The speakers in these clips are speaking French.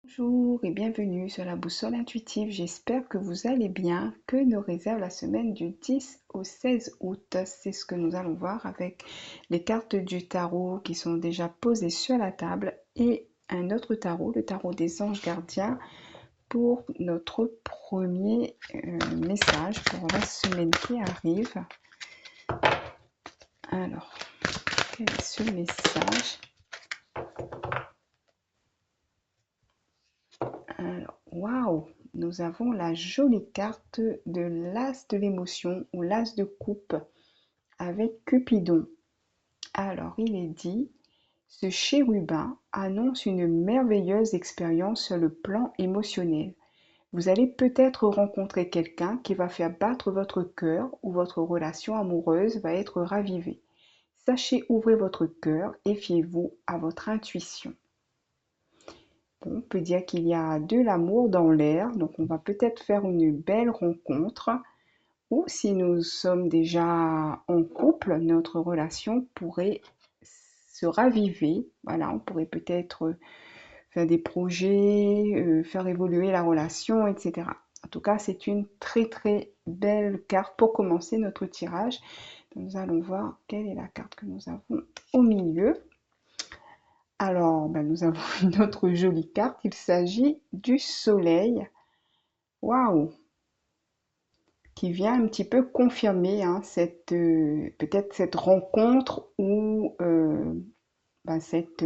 Bonjour et bienvenue sur la boussole intuitive. J'espère que vous allez bien. Que nous réserve la semaine du 10 au 16 août? C'est ce que nous allons voir avec les cartes du tarot qui sont déjà posées sur la table et un autre tarot, le tarot des anges gardiens, pour notre premier message pour la semaine qui arrive. Alors, quel est ce message? Alors, waouh! Nous avons la jolie carte de l'as de l'émotion ou l'as de coupe avec Cupidon. Alors, il est dit, ce chérubin annonce une merveilleuse expérience sur le plan émotionnel. Vous allez peut-être rencontrer quelqu'un qui va faire battre votre cœur ou votre relation amoureuse va être ravivée. Sachez ouvrir votre cœur et fiez-vous à votre intuition. Bon, on peut dire qu'il y a de l'amour dans l'air, donc on va peut-être faire une belle rencontre. Ou si nous sommes déjà en couple, notre relation pourrait se raviver. Voilà, on pourrait peut-être faire des projets, faire évoluer la relation, etc. En tout cas, c'est une très très belle carte pour commencer notre tirage. Nous allons voir quelle est la carte que nous avons au milieu. Alors, nous avons une autre jolie carte. Il s'agit du soleil. Waouh! Qui vient un petit peu confirmer cette peut-être cette rencontre ou cette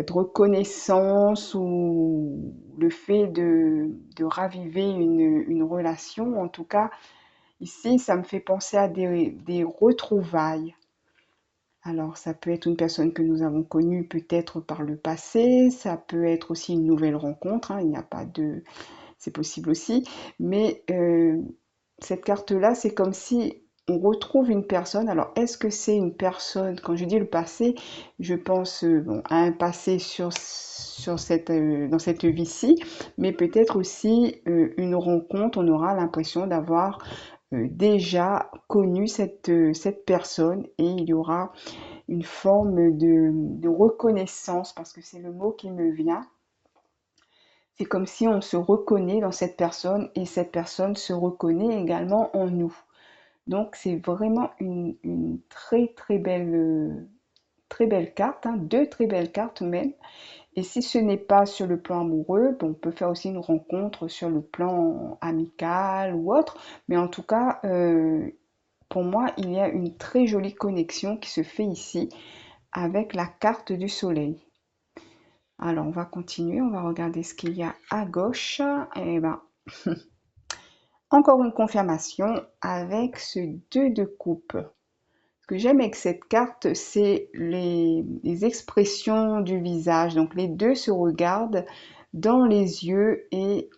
reconnaissance ou le fait de raviver une relation. En tout cas, ici, ça me fait penser à des retrouvailles. Alors, ça peut être une personne que nous avons connue peut-être par le passé, ça peut être aussi une nouvelle rencontre, il n'y a pas de... C'est possible aussi, mais cette carte-là, c'est comme si on retrouve une personne. Alors, est-ce que c'est une personne, quand je dis le passé, je pense bon, à un passé dans cette vie-ci, mais peut-être aussi une rencontre, on aura l'impression d'avoir déjà connu cette personne et il y aura une forme de reconnaissance, parce que c'est le mot qui me vient. C'est comme si on se reconnaît dans cette personne et cette personne se reconnaît également en nous. Donc c'est vraiment une très belle carte, deux très belles cartes même. Et si ce n'est pas sur le plan amoureux, on peut faire aussi une rencontre sur le plan amical ou autre. Mais en tout cas, pour moi, il y a une très jolie connexion qui se fait ici avec la carte du soleil. Alors, on va continuer, on va regarder ce qu'il y a à gauche. Et ben, encore une confirmation avec ce 2 de coupe. Ce que j'aime avec cette carte, c'est les expressions du visage. Donc, les deux se regardent dans les yeux et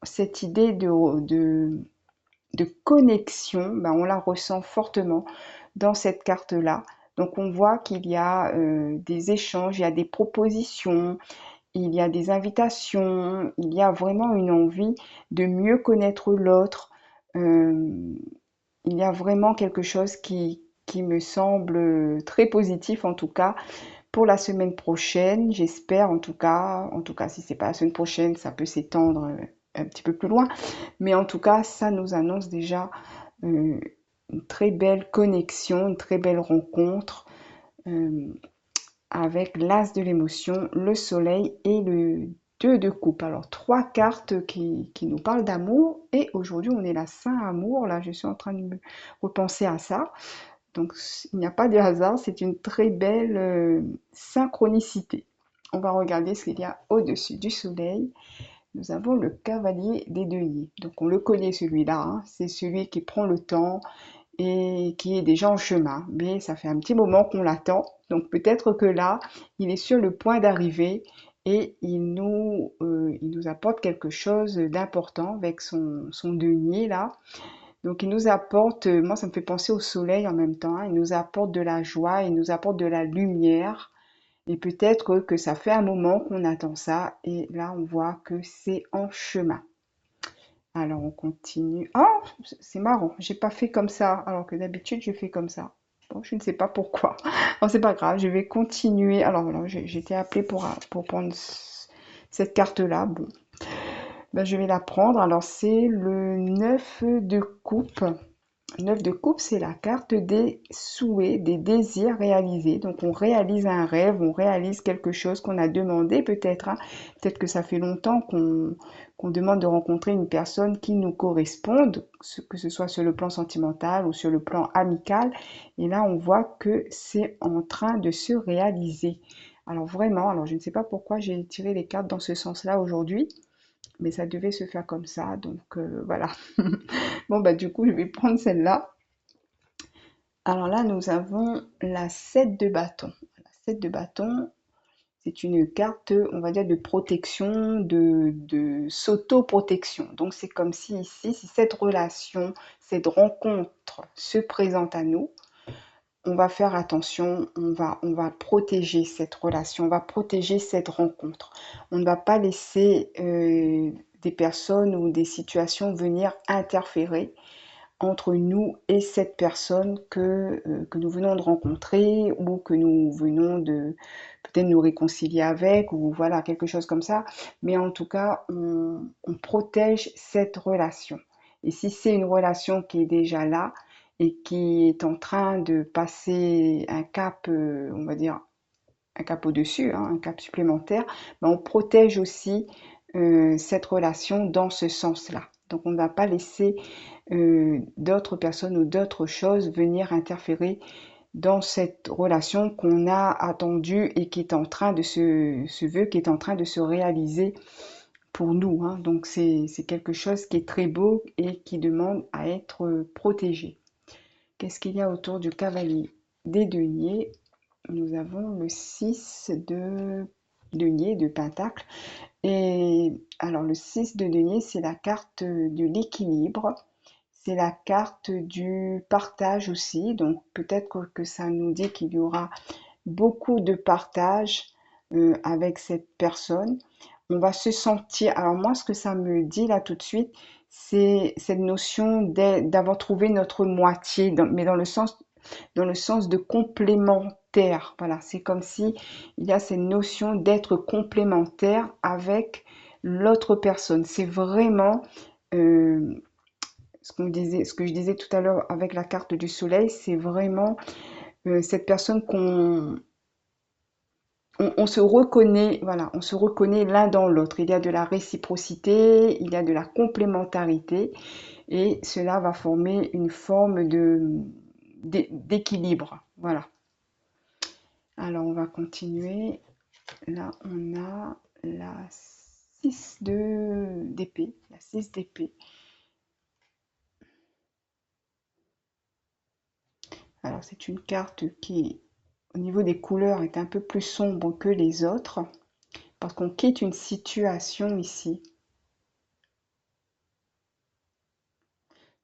cette idée de connexion, on la ressent fortement dans cette carte-là. Donc, on voit qu'il y a des échanges, il y a des propositions, il y a des invitations, il y a vraiment une envie de mieux connaître l'autre. Euh, il y a vraiment quelque chose qui me semble très positif en tout cas pour la semaine prochaine. J'espère en tout cas si c'est pas la semaine prochaine, ça peut s'étendre un petit peu plus loin. Mais en tout cas, ça nous annonce déjà une très belle connexion, une très belle rencontre. Euh, avec l'as de l'émotion, le soleil et le 2 de coupe. Alors, trois cartes qui nous parlent d'amour. Et aujourd'hui, on est la Saint-Amour. Là, je suis en train de me repenser à ça. Donc, il n'y a pas de hasard. C'est une très belle synchronicité. On va regarder ce qu'il y a au-dessus du soleil. Nous avons le cavalier des deniers. Donc, on le connaît celui-là. C'est celui qui prend le temps, et qui est déjà en chemin. Mais ça fait un petit moment qu'on l'attend. Donc peut-être que là, il est sur le point d'arriver et il nous apporte quelque chose d'important avec son denier là. Donc il nous apporte, moi ça me fait penser au soleil en même temps, il nous apporte de la joie, il nous apporte de la lumière. Et peut-être que ça fait un moment qu'on attend ça et là on voit que c'est en chemin. Alors on continue. Oh, c'est marrant, j'ai pas fait comme ça, alors que d'habitude je fais comme ça. Bon, je ne sais pas pourquoi. Bon, c'est pas grave, je vais continuer. Alors voilà, j'ai été appelée pour prendre. Cette carte-là, bon, ben, je vais la prendre. Alors, c'est le 9 de coupe. 9 de coupe, c'est la carte des souhaits, des désirs réalisés. Donc, on réalise un rêve, on réalise quelque chose qu'on a demandé peut-être, hein. Peut-être que ça fait longtemps qu'on demande de rencontrer une personne qui nous corresponde, que ce soit sur le plan sentimental ou sur le plan amical. Et là, on voit que c'est en train de se réaliser. Alors vraiment, alors je ne sais pas pourquoi j'ai tiré les cartes dans ce sens-là aujourd'hui, mais ça devait se faire comme ça. Donc voilà. Bon, bah du coup, je vais prendre celle-là. Alors là, nous avons la 7 de bâton. La 7 de bâton, c'est une carte, on va dire, de protection, de s'auto-protection. Donc c'est comme si ici, si cette relation, cette rencontre se présente à nous, on va faire attention, on va protéger cette relation, on va protéger cette rencontre. On ne va pas laisser des personnes ou des situations venir interférer entre nous et cette personne que nous venons de rencontrer ou que nous venons de peut-être nous réconcilier avec ou voilà, quelque chose comme ça. Mais en tout cas, on protège cette relation. Et si c'est une relation qui est déjà là et qui est en train de passer un cap, on va dire, un cap au-dessus, hein, un cap supplémentaire, ben on protège aussi cette relation dans ce sens-là. Donc on ne va pas laisser d'autres personnes ou d'autres choses venir interférer dans cette relation qu'on a attendue et qui est en train de se veut, qui est en train de se réaliser pour nous, hein. Donc c'est quelque chose qui est très beau et qui demande à être protégé. Qu'est-ce qu'il y a autour du cavalier des deniers? Nous avons le 6 de denier, de pentacle. Et alors le 6 de denier, c'est la carte de l'équilibre. C'est la carte du partage aussi. Donc peut-être que ça nous dit qu'il y aura beaucoup de partage avec cette personne. On va se sentir. Alors moi, ce que ça me dit là tout de suite, c'est cette notion d'avoir trouvé notre moitié, mais dans le sens de complémentaire. Voilà, c'est comme si il y a cette notion d'être complémentaire avec l'autre personne. C'est vraiment ce que je disais tout à l'heure avec la carte du soleil, c'est vraiment cette personne on se reconnaît, voilà, on se reconnaît l'un dans l'autre. Il y a de la réciprocité, il y a de la complémentarité, et cela va former une forme d'équilibre. Voilà. Alors, on va continuer. Là, on a la 6 d'épée. La 6 d'épée. Alors, c'est une carte qui, au niveau des couleurs, est un peu plus sombre que les autres, parce qu'on quitte une situation ici.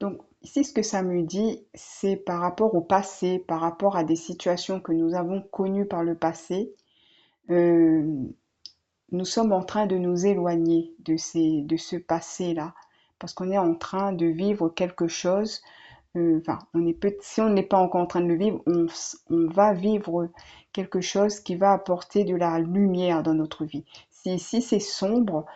Donc, ici, ce que ça me dit, c'est par rapport au passé, par rapport à des situations que nous avons connues par le passé. euh, Nous sommes en train de nous éloigner de ce passé-là, parce qu'on est en train de vivre quelque chose. Enfin, si on n'est pas encore en train de le vivre, on va vivre quelque chose qui va apporter de la lumière dans notre vie. Si c'est sombre,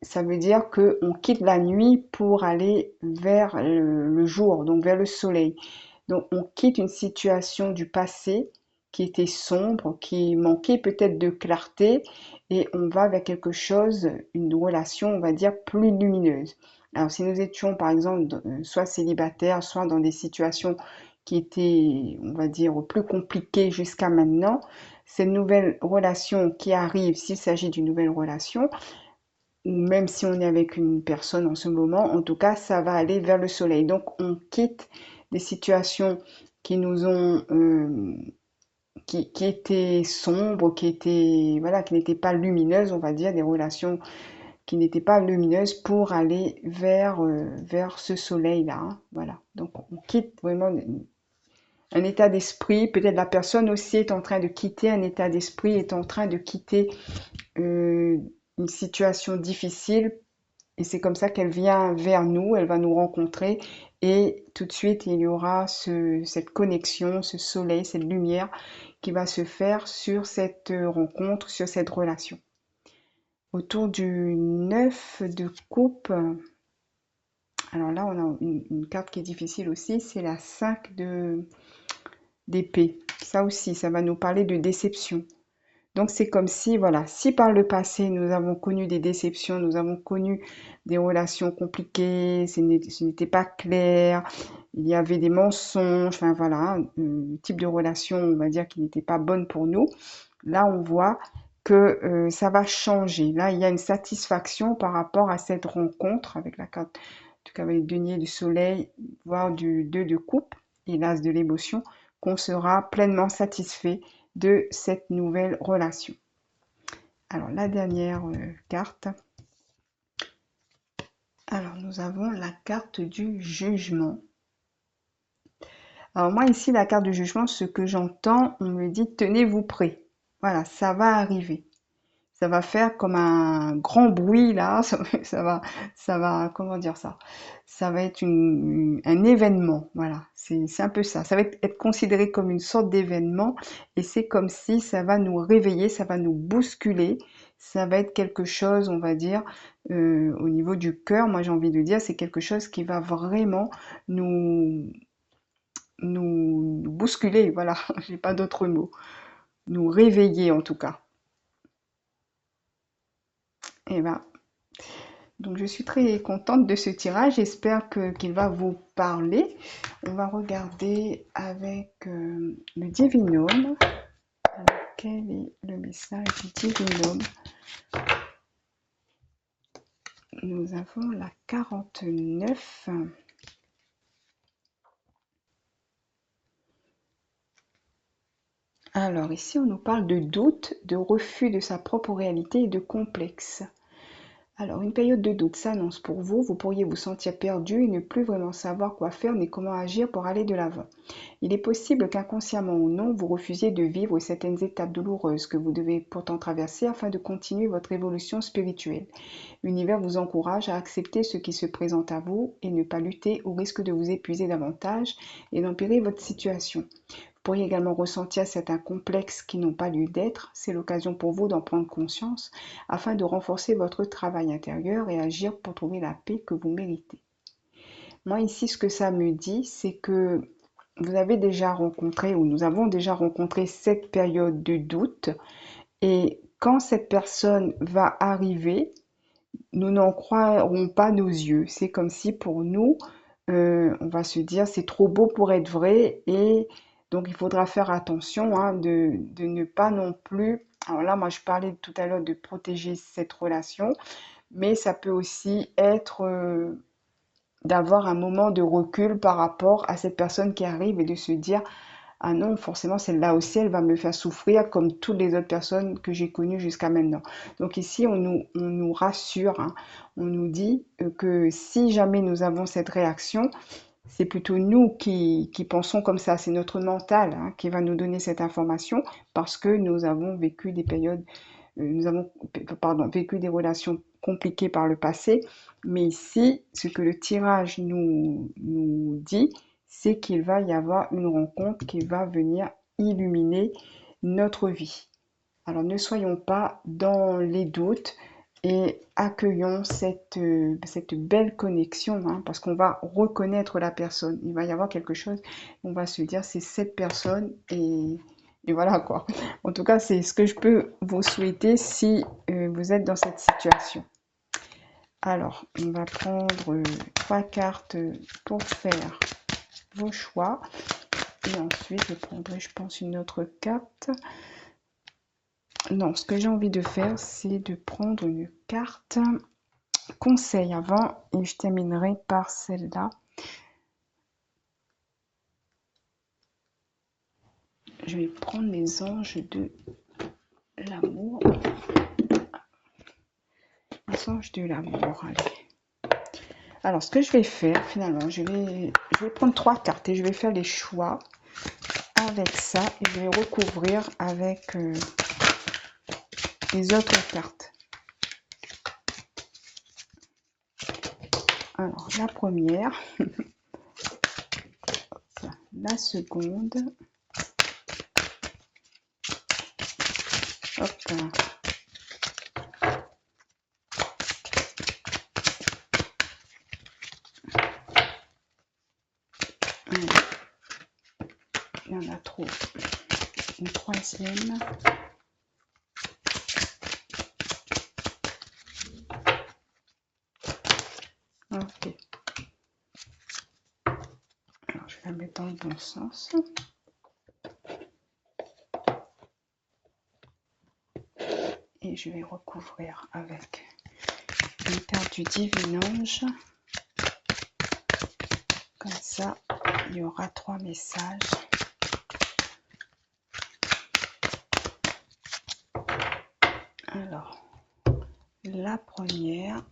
ça veut dire qu'on quitte la nuit pour aller vers le jour, donc vers le soleil. Donc on quitte une situation du passé qui était sombre, qui manquait peut-être de clarté, et on va vers quelque chose, une relation, on va dire, plus lumineuse. Alors si nous étions par exemple soit célibataires, soit dans des situations qui étaient, on va dire, plus compliquées jusqu'à maintenant, cette nouvelle relation qui arrive, s'il s'agit d'une nouvelle relation, ou même si on est avec une personne en ce moment, en tout cas, ça va aller vers le soleil. Donc, on quitte des situations qui nous ont, qui étaient sombres, qui étaient, voilà, qui n'étaient pas lumineuses, on va dire, des relations qui n'étaient pas lumineuses pour aller vers ce soleil-là, hein. Voilà. Donc, on quitte vraiment un état d'esprit. Peut-être la personne aussi est en train de quitter un état d'esprit, est en train de quitter euh, une situation difficile, et c'est comme ça qu'elle vient vers nous, elle va nous rencontrer, et tout de suite il y aura cette connexion, ce soleil, cette lumière qui va se faire sur cette rencontre, sur cette relation. autour du 9 de coupe. Alors là, on a une carte qui est difficile aussi, c'est la 5 d'épée. Ça aussi, ça va nous parler de déception. Donc c'est comme si, voilà, si par le passé nous avons connu des déceptions, nous avons connu des relations compliquées, ce n'était pas clair, il y avait des mensonges, enfin voilà, un type de relation, on va dire, qui n'était pas bonne pour nous. Là, on voit que ça va changer. Là, il y a une satisfaction par rapport à cette rencontre avec la carte du cavalier de denier, du soleil, voire du 2 de coupe et l'as de l'émotion, qu'on sera pleinement satisfait de cette nouvelle relation. Alors, la dernière carte. Alors, nous avons la carte du jugement. Alors, moi, ici, la carte du jugement, ce que j'entends, on me dit, tenez-vous prêts. Voilà, ça va arriver. Ça va faire comme un grand bruit là, ça va, comment dire ça? Ça va être un événement, voilà. C'est un peu ça. Ça va être considéré comme une sorte d'événement et c'est comme si ça va nous réveiller, ça va nous bousculer. Ça va être quelque chose, on va dire, au niveau du cœur. Moi, j'ai envie de dire, c'est quelque chose qui va vraiment nous, nous bousculer. Voilà, j'ai pas d'autre mot. Nous réveiller en tout cas. Et ben, donc je suis très contente de ce tirage, j'espère qu'il va vous parler. On va regarder avec le Divinome. Alors, quel est le message du Divinome? Nous avons la 49. Alors ici on nous parle de doute, de refus de sa propre réalité et de complexe. Alors, une période de doute s'annonce pour vous. Vous pourriez vous sentir perdu et ne plus vraiment savoir quoi faire ni comment agir pour aller de l'avant. Il est possible qu'inconsciemment ou non, vous refusiez de vivre certaines étapes douloureuses que vous devez pourtant traverser afin de continuer votre évolution spirituelle. L'univers vous encourage à accepter ce qui se présente à vous et ne pas lutter au risque de vous épuiser davantage et d'empirer votre situation. Vous pourriez également ressentir certains complexes qui n'ont pas lieu d'être. C'est l'occasion pour vous d'en prendre conscience afin de renforcer votre travail intérieur et agir pour trouver la paix que vous méritez. Moi ici, ce que ça me dit, c'est que vous avez déjà rencontré ou nous avons déjà rencontré cette période de doute et quand cette personne va arriver, nous n'en croirons pas nos yeux. C'est comme si pour nous, on va se dire c'est trop beau pour être vrai et donc il faudra faire attention hein, de ne pas non plus. Alors là, moi je parlais tout à l'heure de protéger cette relation, mais ça peut aussi être d'avoir un moment de recul par rapport à cette personne qui arrive et de se dire ah non, forcément, celle-là aussi, elle va me faire souffrir comme toutes les autres personnes que j'ai connues jusqu'à maintenant. Donc ici, on nous rassure, hein. On nous dit que si jamais nous avons cette réaction, c'est plutôt nous qui pensons comme ça. C'est notre mental hein, qui va nous donner cette information parce que nous avons vécu des périodes, nous avons, pardon, vécu des relations compliquées par le passé. Mais ici, ce que le tirage nous dit, c'est qu'il va y avoir une rencontre qui va venir illuminer notre vie. Alors ne soyons pas dans les doutes et accueillons cette belle connexion hein, parce qu'on va reconnaître la personne. Il va y avoir quelque chose, on va se dire c'est cette personne et voilà quoi. En tout cas, c'est ce que je peux vous souhaiter si vous êtes dans cette situation. Alors, on va prendre 3 cartes pour faire vos choix. Et ensuite, je prendrai, je pense, une autre carte. Non, ce que j'ai envie de faire, c'est de prendre une carte conseil avant et je terminerai par celle-là. Je vais prendre les anges de l'amour. Les anges de l'amour, allez. Alors, ce que je vais faire, finalement, je vais prendre 3 cartes et je vais faire les choix avec ça et je vais recouvrir avec les autres cartes. Alors, la première, la seconde, hop, en a trop. Une troisième. Ok. Alors, je vais la mettre dans le bon sens. Et je vais recouvrir avec une carte du Divinange. Comme ça, il y aura 3 messages. Alors, la première,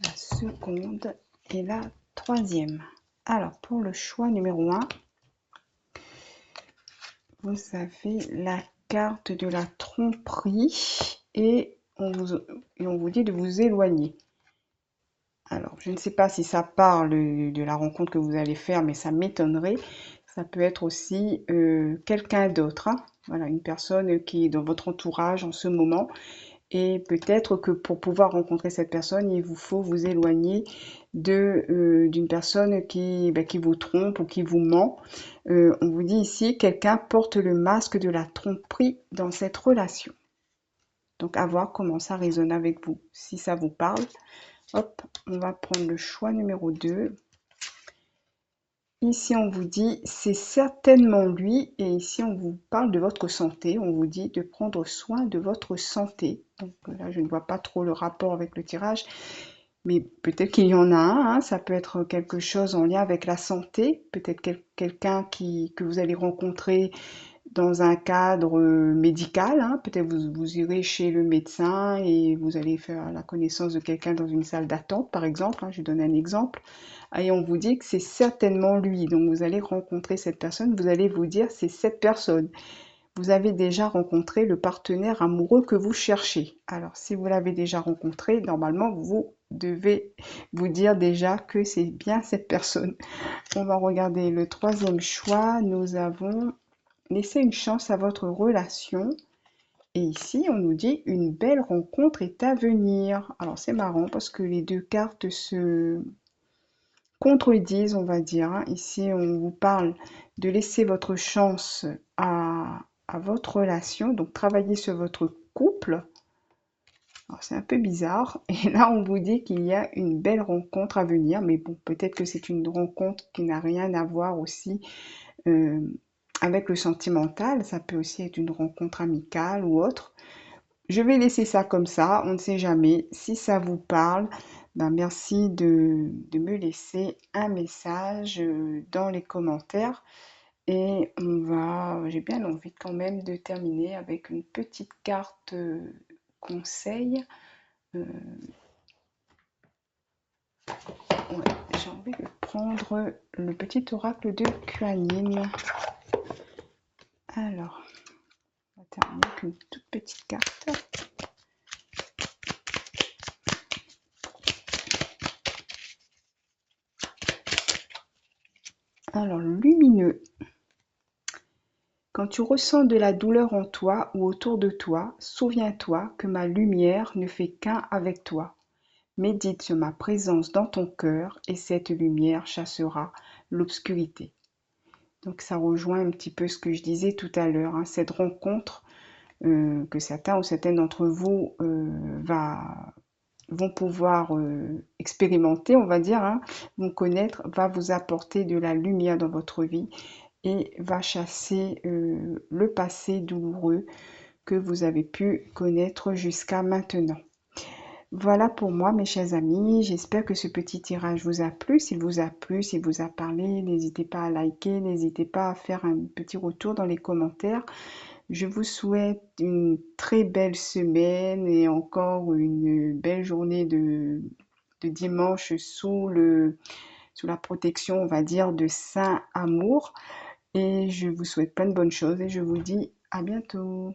la seconde et la troisième. Alors, pour le choix numéro 1, vous avez la carte de la tromperie et on vous dit de vous éloigner. Alors, je ne sais pas si ça parle de la rencontre que vous allez faire, mais ça m'étonnerait. Ça peut être aussi quelqu'un d'autre, hein. Voilà, une personne qui est dans votre entourage en ce moment. Et peut-être que pour pouvoir rencontrer cette personne, il vous faut vous éloigner d'une personne qui vous trompe ou qui vous ment. On vous dit ici, quelqu'un porte le masque de la tromperie dans cette relation. Donc, à voir comment ça résonne avec vous, si ça vous parle. Hop, on va prendre le choix numéro 2. Ici, on vous dit, c'est certainement lui. Et ici, on vous parle de votre santé. On vous dit de prendre soin de votre santé. Donc là, je ne vois pas trop le rapport avec le tirage. Mais peut-être qu'il y en a un, hein. Ça peut être quelque chose en lien avec la santé. Peut-être quelqu'un que vous allez rencontrer dans un cadre médical, hein. Peut-être vous irez chez le médecin et vous allez faire la connaissance de quelqu'un dans une salle d'attente, par exemple, hein. Je donne un exemple. Et on vous dit que c'est certainement lui. Donc vous allez rencontrer cette personne, vous allez vous dire c'est cette personne. Vous avez déjà rencontré le partenaire amoureux que vous cherchez. Alors si vous l'avez déjà rencontré, normalement vous devez vous dire déjà que c'est bien cette personne. On va regarder le troisième choix. Nous avons laissé une chance à votre relation. Et ici, on nous dit une belle rencontre est à venir. Alors c'est marrant parce que les deux cartes se contredisent, on va dire, hein. Ici, on vous parle de laisser votre chance à votre relation, donc travailler sur votre couple. Alors, c'est un peu bizarre. Et là, on vous dit qu'il y a une belle rencontre à venir. Mais bon, peut-être que c'est une rencontre qui n'a rien à voir aussi euh, avec le sentimental. Ça peut aussi être une rencontre amicale ou autre. Je vais laisser ça comme ça, on ne sait jamais. Si ça vous parle, ben merci de me laisser un message dans les commentaires. Et j'ai bien envie quand même de terminer avec une petite carte conseil. Euh, ouais, j'ai envie de prendre le petit oracle de Kuan Yin. Alors, on va terminer avec une toute petite carte. Alors, lumineux. Quand tu ressens de la douleur en toi ou autour de toi, souviens-toi que ma lumière ne fait qu'un avec toi. Médite sur ma présence dans ton cœur et cette lumière chassera l'obscurité. Donc ça rejoint un petit peu ce que je disais tout à l'heure, hein, cette rencontre que certains ou certaines d'entre vous vont pouvoir expérimenter, on va dire, hein, vont connaître, va vous apporter de la lumière dans votre vie et va chasser le passé douloureux que vous avez pu connaître jusqu'à maintenant. Voilà pour moi, mes chers amis. J'espère que ce petit tirage vous a plu. S'il vous a plu, s'il vous a parlé, n'hésitez pas à liker, n'hésitez pas à faire un petit retour dans les commentaires. Je vous souhaite une très belle semaine et encore une belle journée de dimanche sous la protection, on va dire, de Saint Amour. Et je vous souhaite plein de bonnes choses et je vous dis à bientôt.